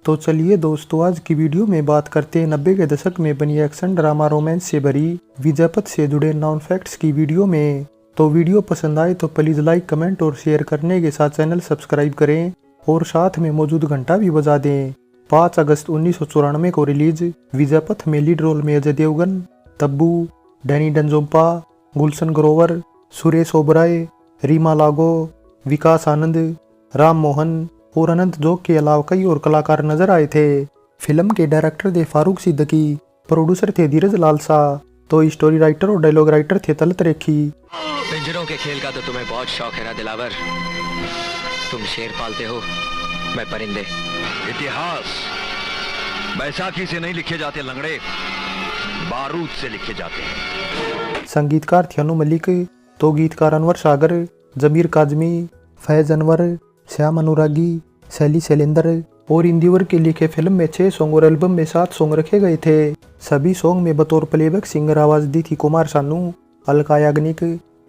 तो चलिए दोस्तों, आज की वीडियो में बात करते हैं 90 के दशक में बनी एक्शन ड्रामा रोमांस से भरी विजयपथ से जुड़े नॉन फैक्ट्स की वीडियो में। तो वीडियो पसंद आए तो प्लीज लाइक, कमेंट और शेयर करने के साथ चैनल सब्सक्राइब करें और साथ में मौजूद घंटा भी बजा दें। 5 अगस्त 1994 को रिलीज विजयपथ में लीड रोल में अजय देवगन, तब्बू, डैनी डेंजोंपा, गुलशन ग्रोवर, सुरेश ओबराय, रीमा लागो, विकास आनंद, राम मोहन और अनंत जोग के अलावा कई और कलाकार नजर आए थे। फिल्म के डायरेक्टर थे फारूक सिद्दीकी, प्रोड्यूसर थे धीरज लालसा, तो स्टोरी राइटर और डायलॉग राइटर थे तलत रेखी। पिंजरों के खेल का तो तुम्हें बहुत शौक है ना दिलावर। तुम शेर पालते हो, मैं परिंदे। इतिहास बैसाखी से नहीं लिखे जाते लंगड़े, बारूद से लिखे जाते हैं। संगीतकार थे अनु मलिक, तो गीतकार अनवर सागर, जमीर काजमी, फैज अनवर, श्याम अनुरागी, शैली शैलेंद्र और इंदिवर के लिखे फिल्म में 6 सॉन्ग और एल्बम में 7 सॉन्ग रखे गए थे। सभी सॉन्ग में बतौर प्लेबैक सिंगर आवाज दी थी कुमार सानू, अलका याग्निक,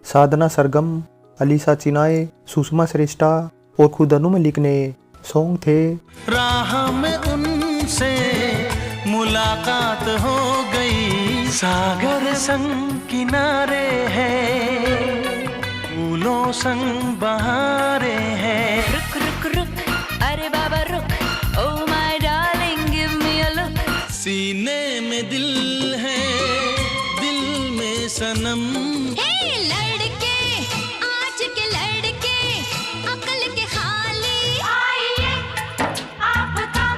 साधना सरगम, अलीसा चिनाए, सुषमा श्रेष्ठा और खुद अनु मलिक ने। सॉन्ग थे राह में उनसे मुलाकात हो गई, सागर संग किनारे हैं, फूलों संग बहारे हैं। रुक रुक रुक, अरे बाबा रुक, oh my darling give me a look. सीने में दिल है, दिल में सनम। हे लड़के, आज के लड़के, अकल के खाली। आइए आपका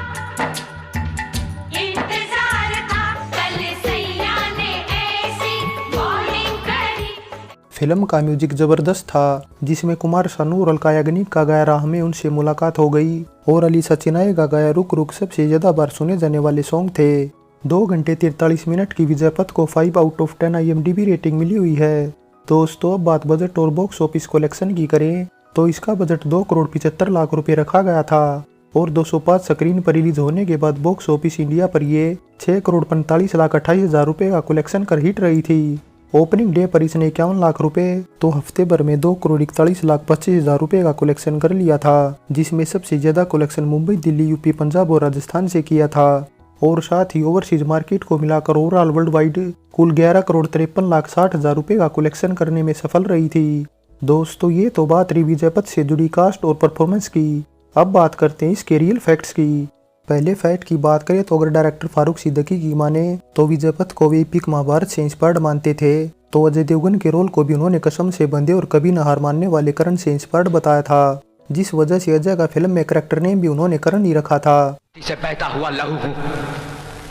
इंतजार था, कल सैया ने ऐसी बॉलिंग करी। फिल्म का म्यूजिक जबरदस्त था, जिसमें कुमार सानू और अलका याग्निक का गाया राह में उनसे मुलाकात हो गई और अलीसा चिनाए का गाया रुक रुक सबसे ज्यादा बार सुने जाने वाले सॉन्ग थे। 2 घंटे 43 मिनट की विजयपथ को 5 आउट ऑफ 10 IMDb रेटिंग मिली हुई है। दोस्तों, अब बात बजट और बॉक्स ऑफिस कलेक्शन की करें तो इसका बजट 2 करोड़ 75 लाख रुपए रखा गया था और 205 स्क्रीन पर रिलीज होने के बाद बॉक्स ऑफिस इंडिया पर ये 6 करोड़ 45 लाख 28 हजार रुपए का कलेक्शन कर हिट रही थी। ओपनिंग डे पर इसने 51 लाख रुपए तो हफ्ते भर में 2 करोड़ 41 लाख 25 हजार रुपए का कलेक्शन कर लिया था, जिसमें सबसे ज्यादा कलेक्शन मुंबई, दिल्ली, यूपी, पंजाब और राजस्थान से किया था। और साथ ही ओवरसीज मार्केट को मिलाकर ओवरऑल वर्ल्ड वाइड कुल 11 करोड़ 53 लाख 60 हजार रुपए का कलेक्शन करने में सफल रही थी। दोस्तों, ये तो बात रही विजयपथ से जुड़ी कास्ट और परफॉर्मेंस की। अब बात करते हैं इसके रियल फैक्ट्स की। पहले फैक्ट की बात करें तो अगर डायरेक्टर फारूक सिद्दीकी की माने तो विजयपथ को वे एपिक महाभारत से इंस्पायर्ड मानते थे, तो अजय देवगन के रोल को भी उन्होंने कसम से बंधे और कभी न हार मानने वाले करण से इंस्पायर्ड बताया था, जिस वजह से अजय का फिल्म में कैरेक्टर नेम भी उन्होंने करण ही रखा था। इसे बहता हुआ लहू हूँ,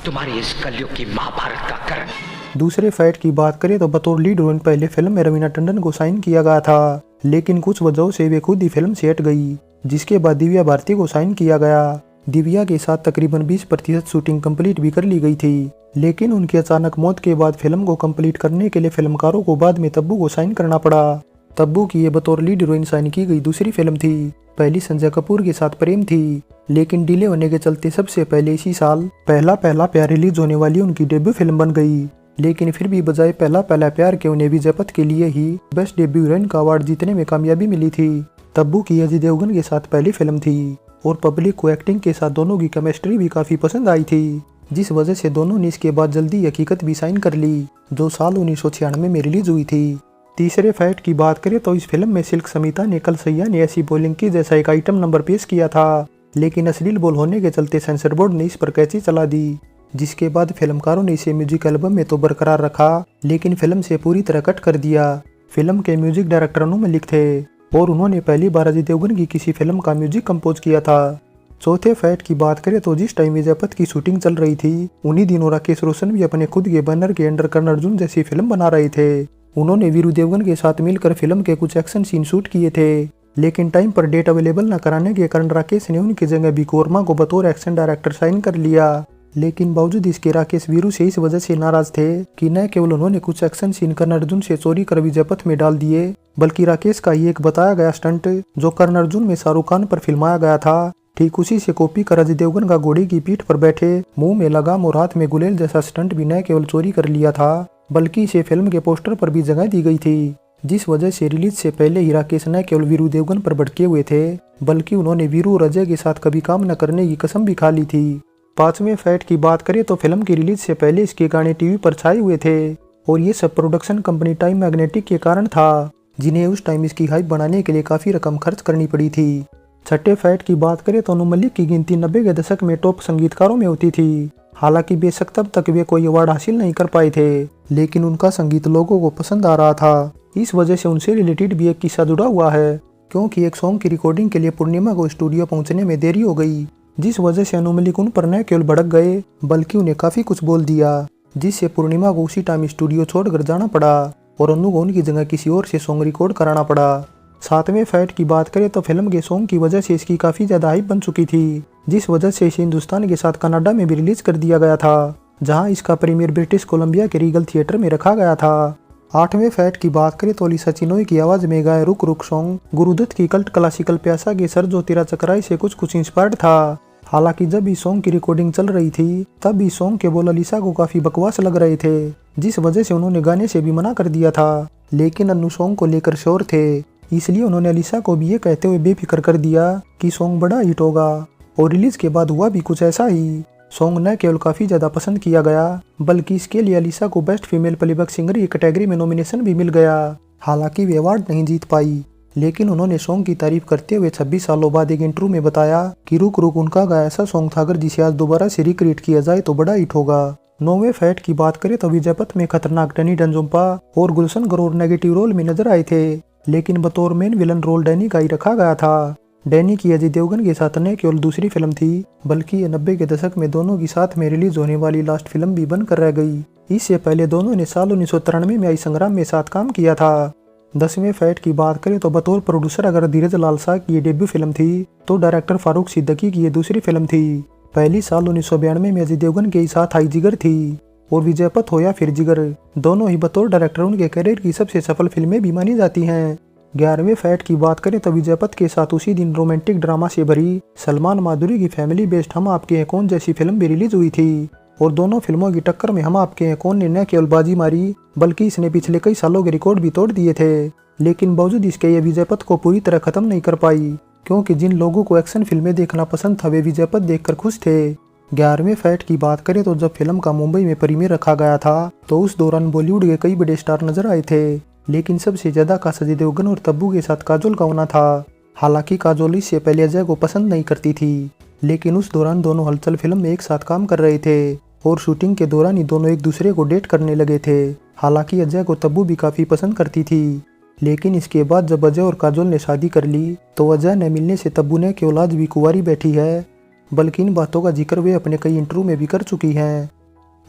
तुम्हारी इस कलयुग की महाभारत का करण। दूसरे फैक्ट की बात करें तो बतौर लीड हीरोइन पहले फिल्म में रवीना टंडन को साइन किया गया था, लेकिन कुछ वजहों से वे खुद ही फिल्म से हट गई, जिसके बाद दिव्या भारती को साइन किया गया। दिव्या के साथ तकरीबन 20% शूटिंग कंप्लीट भी कर ली गई थी, लेकिन उनकी अचानक मौत के बाद फिल्म को कंप्लीट करने के लिए फिल्मकारों को बाद में तब्बू को साइन करना पड़ा। तब्बू की ये बतौर लीड हीरोइन साइन की गई दूसरी फिल्म थी। पहली संजय कपूर के साथ प्रेम थी, लेकिन डिले होने के चलते सबसे पहले इसी साल पहला पहला प्यार रिलीज होने वाली उनकी डेब्यू फिल्म बन गई। लेकिन फिर भी बजाय पहला पहला प्यार के उन्हें विजयपथ के लिए ही बेस्ट डेब्यू हीरोइन का अवार्ड जीतने में कामयाबी मिली थी। तब्बू की अजय देवगन के साथ पहली फिल्म थी और पब्लिक को एक्टिंग के साथ दोनों की केमिस्ट्री भी काफी पसंद आई थी, जिस वजह से दोनों ने इसके बाद जल्दी हकीकत भी साइन कर ली, जो साल 1996 में रिलीज हुई थी। तीसरे फैक्ट की बात करें तो इस फिल्म में सिल्क समीता ने कल सैया ने ऐसी बॉलिंग की जैसा एक आइटम नंबर पेश किया था, लेकिन अश्लील बोल होने के चलते सेंसर बोर्ड ने इस पर कैची चला दी, जिसके बाद फिल्मकारों ने इसे म्यूजिक एल्बम में तो बरकरार रखा, लेकिन फिल्म से पूरी तरह कट कर दिया। फिल्म के म्यूजिक डायरेक्टर अनु मलिक थे और उन्होंने पहली बार अजय देवगन की किसी फिल्म का म्यूजिक कंपोज किया था। चौथे फैक्ट की बात करें तो जिस टाइम विजयपथ की शूटिंग चल रही थी, उन्हीं दिनों राकेश रोशन भी अपने खुद के बैनर के अंडर कर्ण अर्जुन जैसी फिल्म बना रहे थे। उन्होंने वीरू देवगन के साथ मिलकर फिल्म के कुछ एक्शन सीन शूट किए थे, लेकिन टाइम पर डेट अवेलेबल न कराने के कारण राकेश ने उनकी जगह विकी वर्मा को बतौर एक्शन डायरेक्टर साइन कर लिया। लेकिन बावजूद इसके राकेश वीरू से इस वजह से नाराज थे कि न केवल उन्होंने कुछ एक्शन सीन कर्ण अर्जुन से चोरी कर विजयपथ में डाल दिए, बल्कि राकेश का ये एक बताया गया स्टंट जो कर्ण अर्जुन में शाहरुख खान पर फिल्माया गया था, ठीक उसी से कॉपी कर अजय देवगन का घोड़े की पीठ पर बैठे मुंह में लगाम और हाथ में गुलेल जैसा स्टंट भी न केवल चोरी कर लिया था, बल्कि इसे फिल्म के पोस्टर पर भी जगह दी गई थी। जिस वजह से रिलीज से पहले ही राकेश न केवल वीरू देवगन पर भड़के हुए थे, बल्कि उन्होंने वीरू और अजय के साथ कभी काम न करने की कसम भी खा ली थी। 5वें फैक्ट की बात करें तो फिल्म की रिलीज से पहले इसके गाने टीवी पर छाए हुए थे और ये सब प्रोडक्शन कंपनी टाइम मैग्नेटिक के कारण था, जिन्हें उस टाइम इसकी हाइप बनाने के लिए काफी रकम खर्च करनी पड़ी थी। 6ठे फैक्ट की बात करें तो अनु मलिक की गिनती 90 के दशक में टॉप संगीतकारों में होती थी। हालांकि बेशक तब तक वे कोई अवार्ड हासिल नहीं कर पाए थे, लेकिन उनका संगीत लोगों को पसंद आ रहा था। इस वजह से उनसे रिलेटेड भी एक किस्सा जुड़ा हुआ है, क्योंकि एक सॉन्ग की रिकॉर्डिंग के लिए पूर्णिमा को स्टूडियो पहुंचने में देरी हो गई, जिस वजह से अनु मलिक उन पर न केवल भड़क गए बल्कि उन्हें काफी कुछ बोल दिया, जिससे पूर्णिमा को उसी टाइम स्टूडियो छोड़कर जाना पड़ा और अनु को उनकी जगह किसी और से सॉन्ग रिकॉर्ड कराना पड़ा। 7वें फैक्ट की बात करें तो फिल्म के सॉन्ग की वजह से इसकी काफी ज्यादा हाइप बन चुकी थी, जिस वजह से इसे हिंदुस्तान के साथ कनाडा में भी रिलीज कर दिया गया था, जहां इसका प्रीमियर ब्रिटिश कोलंबिया के रीगल थिएटर में रखा गया था। 8वें फैक्ट की बात करें तो अलीसा चिनोय की आवाज में गाए रुक रुक सॉन्ग गुरुदत्त की कल्ट क्लासिकल प्यासा के सर जो तेरा चकराई से कुछ इंस्पायर्ड था। हालांकि जब इस सॉन्ग की रिकॉर्डिंग चल रही थी तब इस सॉन्ग के बोल अलीसा को काफी बकवास लग रहे थे, जिस वजह से उन्होंने गाने से भी मना कर दिया था। लेकिन अनु सॉन्ग को लेकर श्योर थे, इसलिए उन्होंने अलीसा को भी ये कहते हुए बेफिक्र कर दिया कि सॉन्ग बड़ा हिट होगा, और रिलीज के बाद हुआ भी कुछ ऐसा ही। सॉन्ग न केवल काफी ज्यादा पसंद किया गया, बल्कि इसके लिए अलीसा को बेस्ट फीमेल प्लेबैक सिंगर की कैटेगरी में नॉमिनेशन भी मिल गया। हालांकि वे अवार्ड नहीं जीत पाई, लेकिन उन्होंने सॉन्ग की तारीफ करते हुए 26 सालों बाद एक इंटरव्यू में बताया कि रुक रुक उनका गाया ऐसा सॉन्ग था, अगर जिसे आज दोबारा से रिक्रिएट किया जाए तो बड़ा हिट होगा। 9वें फैक्ट की बात करें तो विजयपथ में खतरनाक डैनी डेंजोंपा और गुलशन ग्रोवर नेगेटिव रोल में नजर आए थे, लेकिन बतौर मेन विलन रोल डैनी का ही रखा गया था। डैनी की अजय देवगन के साथ न केवल दूसरी फिल्म थी, बल्कि ये 90 के दशक में दोनों की साथ में रिलीज होने वाली लास्ट फिल्म भी बनकर रह गई। इससे पहले दोनों ने साल 1993 में आई संग्राम में साथ काम किया था। 10वें फैक्ट की बात करें तो बतौर प्रोड्यूसर अगर धीरज लालसा की ये डेब्यू फिल्म थी, तो डायरेक्टर फारूक सिद्दीकी की ये दूसरी फिल्म थी। पहली साल 1992 में अजय देवगन के साथ आई जिगर थी, और विजयपथ हो या फिर जिगर, दोनों ही बतौर डायरेक्टर उनके करियर की सबसे सफल फिल्में भी मानी जाती हैं। 11वें फैक्ट की बात करें तो विजयपथ के साथ उसी दिन रोमांटिक ड्रामा से भरी सलमान माधुरी की फैमिली बेस्ड हम आपके हैं कौन जैसी फिल्म भी रिलीज हुई थी, और दोनों फिल्मों की टक्कर में हम आपके हैं कौन ने न केवल बाजी मारी, बल्कि इसने पिछले कई सालों के रिकॉर्ड भी तोड़ दिए थे। लेकिन बावजूद इसके ये विजयपथ को पूरी तरह खत्म नहीं कर पाई, क्योंकि जिन लोगों को एक्शन फिल्में देखना पसंद था वे विजयपथ देखकर खुश थे। 11वें फैक्ट की बात करें तो जब फिल्म का मुंबई में प्रीमियर रखा गया था, तो उस दौरान बॉलीवुड के कई बड़े स्टार नजर आए थे, लेकिन सबसे ज्यादा का अजय देवगन और तब्बू के साथ काजोल का होना था। हालांकि काजोल इससे पहले अजय को पसंद नहीं करती थी, लेकिन उस दौरान दोनों हलचल फिल्म में एक साथ काम कर रहे थे, और शूटिंग के दौरान ही दोनों एक दूसरे को डेट करने लगे थे। हालांकि अजय को तब्बू भी काफी पसंद करती थी, लेकिन इसके बाद जब अजय और काजोल ने शादी कर ली, तो अजय ने मिलने से तब्बू ने केवल आज भी कुंवारी बैठी है, बल्कि इन बातों का जिक्र वे अपने कई इंटरव्यू में भी कर चुकी हैं।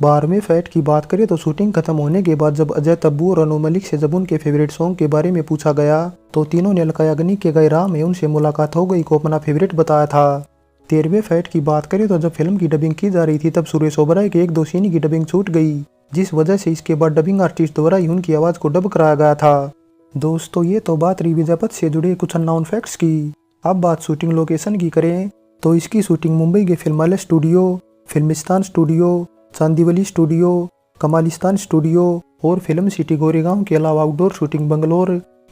12वें फैक्ट की बात करें तो शूटिंग खत्म होने के बाद जब अजय, तब्बू और अनु मलिक से जब उनके फेवरेट सॉन्ग के बारे में पूछा गया, तो तीनों ने अलका याग्निक के गाए राम में उनसे मुलाकात हो गई को अपना फेवरेट बताया था। 13वें फैक्ट की बात करें तो जब फिल्म की डबिंग की जा रही थी, तब सुरेश ओबराय के 1-2 सीन की डबिंग छूट गई, जिस वजह से इसके बाद डबिंग आर्टिस्ट द्वारा ही उनकी आवाज को डब कराया गया था। दोस्तों, ये तो बात रही विजयपथ से जुड़े कुछ अननोन फैक्ट्स की। अब बात शूटिंग लोकेशन की करें तो इसकी शूटिंग मुंबई के Filmalaya studio, Filmistan studio, Chandivali studio, Kamalistan studio और फिल्म सिटी गोरेगांव के अलावा आउटडोर शूटिंग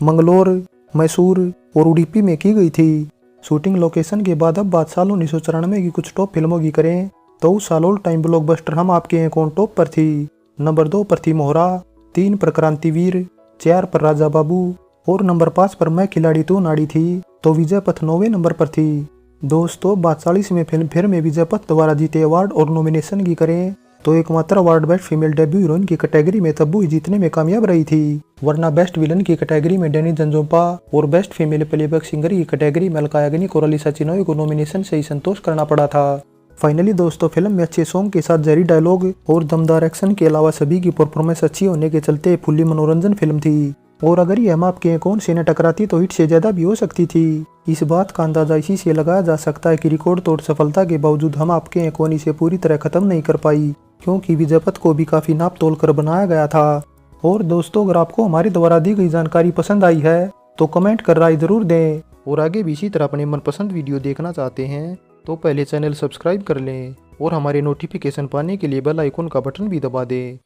मंगलोर, मैसूर और उडुपी में की गई थी। शूटिंग लोकेशन के बाद अब बात साल 1994 की कुछ टॉप फिल्मों की करें तो उस साल ऑल टाइम ब्लॉकबस्टर हम आपके हैं कौन टॉप पर थी। नंबर 2 पर थी मोहरा, 3 पर क्रांतिवीर, 4 पर राजा बाबू और नंबर 5 पर मैं खिलाड़ी तू नाड़ी थी, तो विजयपथ 9वें नंबर पर थी। दोस्तों, बात 40वें फिल्म फेयर में विजयपथ द्वारा जीते अवार्ड और नॉमिनेशन की करें तो एकमात्र award best female debut heroine की कैटेगरी में तब्बू ही जीतने में कामयाब रही थी, वरना बेस्ट विलन की कैटेगरी में डैनी डेंजोंपा और बेस्ट फीमेल प्लेबैक सिंगर की कैटेगरी में अलका याग्निक और अलीसा चिनोय को नॉमिनेशन से ही संतोष करना पड़ा था। फाइनली दोस्तों, फिल्म में अच्छे सॉन्ग के साथ जहरी डायलॉग और दमदार एक्शन के अलावा सभी की परफॉर्मेंस अच्छी होने के चलते फुल्ली मनोरंजन फिल्म थी, और अगर ये हम आपके कौन से न टकराती तो हिट से ज्यादा भी हो सकती थी। इस बात का अंदाजा इसी से लगाया जा सकता है कि रिकॉर्ड तोड़ सफलता के बावजूद हम आपके कौन इसे पूरी तरह खत्म नहीं कर पाई, क्योंकि विजयपथ को भी काफी नाप तोल कर बनाया गया था। और दोस्तों, अगर आपको हमारे द्वारा दी गई जानकारी पसंद आई है तो कमेंट कर राय जरूर दें, और आगे भी इसी तरह अपने मनपसंद वीडियो देखना चाहते हैं तो पहले चैनल सब्सक्राइब कर लें और हमारे नोटिफिकेशन पाने के लिए बेल आइकन का बटन भी दबा दें।